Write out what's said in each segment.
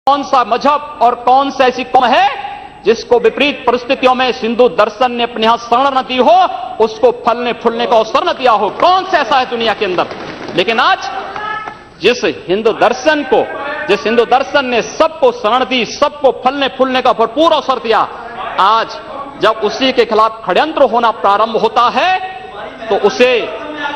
कौन सा मजहब और कौन सा ऐसी कौम है जिसको विपरीत परिस्थितियों में हिंदू दर्शन ने अपने यहां शरण न दी हो, उसको फलने फूलने का अवसर न दिया हो? कौन सा ऐसा है दुनिया के अंदर? लेकिन आज जिस हिंदू दर्शन ने सबको शरण दी, सबको फलने फूलने का भरपूर अवसर दिया, आज जब उसी के खिलाफ षड्यंत्र होना प्रारंभ होता है तो उसे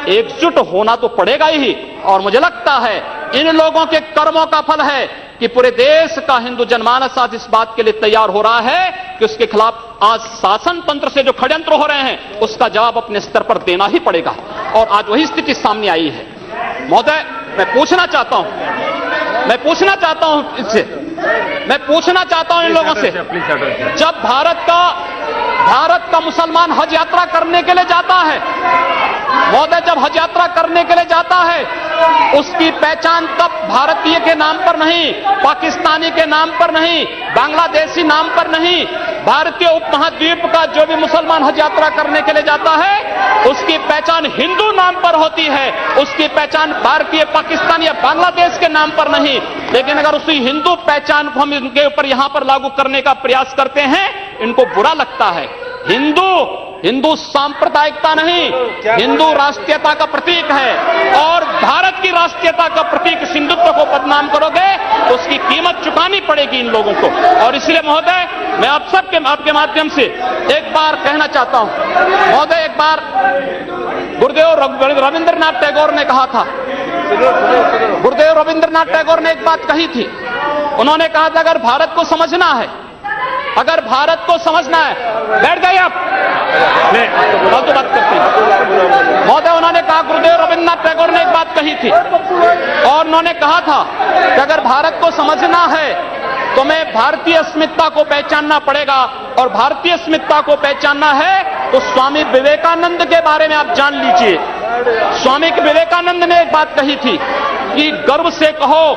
एकजुट होना तो पड़ेगा ही। और मुझे लगता है इन लोगों के कर्मों का फल है कि पूरे देश का हिंदू जनमानस आज इस बात के लिए तैयार हो रहा है कि उसके खिलाफ आज शासन तंत्र से जो षड्यंत्र हो रहे हैं उसका जवाब अपने स्तर पर देना ही पड़ेगा। और आज वही स्थिति सामने आई है। महोदय, मैं पूछना चाहता हूं इन लोगों से, जब भारत का मुसलमान हज यात्रा करने के लिए जाता है, महोदय, जब हज यात्रा करने के लिए जाता है उसकी पहचान तब भारतीय के नाम पर नहीं, पाकिस्तानी के नाम पर नहीं, बांग्लादेशी नाम पर नहीं, भारतीय उपमहाद्वीप का जो भी मुसलमान हज यात्रा करने के लिए जाता है उसकी पहचान हिंदू नाम पर होती है, उसकी पहचान भारतीय, पाकिस्तानी या बांग्लादेश के नाम पर नहीं। लेकिन अगर उसी हिंदू पहचान को हम इनके ऊपर यहां पर लागू करने का प्रयास करते हैं, इनको बुरा लगता है। हिंदू सांप्रदायिकता नहीं, हिंदू राष्ट्रीयता का प्रतीक है और भारत की राष्ट्रीयता का प्रतीक हिंदुत्व को बदनाम करोगे तो उसकी कीमत चुकानी पड़ेगी इन लोगों को। और इसलिए महोदय, मैं आप सबके आपके माध्यम से एक बार कहना चाहता हूं, महोदय, एक बार गुरुदेव रविंद्रनाथ टैगोर ने कहा था, गुरुदेव रविंद्रनाथ टैगोर ने एक बात कही थी। उन्होंने कहा था अगर भारत को समझना है, बैठ जाइए आप, फालतू बात करते हैं। महोदय, उन्होंने कहा, गुरुदेव रविंद्रनाथ टैगोर ने एक बात कही थी और उन्होंने कहा था कि अगर भारत को समझना है तो मैं भारतीय अस्मिता को पहचानना पड़ेगा, और भारतीय अस्मिता को पहचानना है तो स्वामी विवेकानंद के बारे में आप जान लीजिए। स्वामी विवेकानंद ने एक बात कही थी कि गर्व से कहो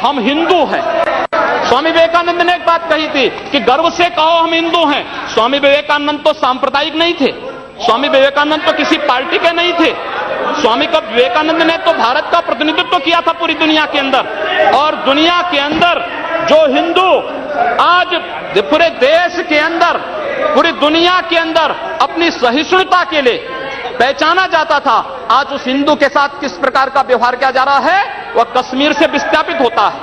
हम हिंदू हैं। स्वामी विवेकानंद ने एक बात कही थी कि गर्व से कहो हम हिंदू हैं। स्वामी विवेकानंद तो सांप्रदायिक नहीं थे, स्वामी विवेकानंद तो किसी पार्टी के नहीं थे। स्वामी विवेकानंद ने तो भारत का प्रतिनिधित्व किया था पूरी दुनिया के अंदर, और दुनिया के अंदर जो हिंदू आज पूरे देश के अंदर, पूरी दुनिया के अंदर अपनी सहिष्णुता के लिए पहचाना जाता था, आज उस हिंदू के साथ किस प्रकार का व्यवहार किया जा रहा है, वह कश्मीर से विस्थापित होता है,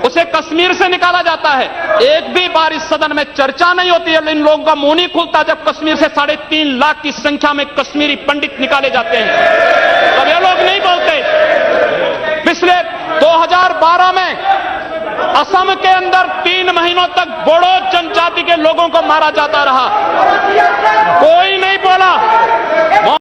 उसे कश्मीर से निकाला जाता है। एक भी बार इस सदन में चर्चा नहीं होती है, इन लोगों का मुंह नहीं खुलता जब कश्मीर से 3.5 लाख की संख्या में कश्मीरी पंडित निकाले जाते हैं, तब ये लोग नहीं बोलते। पिछले 2012 में असम के अंदर 3 महीनों तक बोडो जनजाति के लोगों को मारा जाता रहा।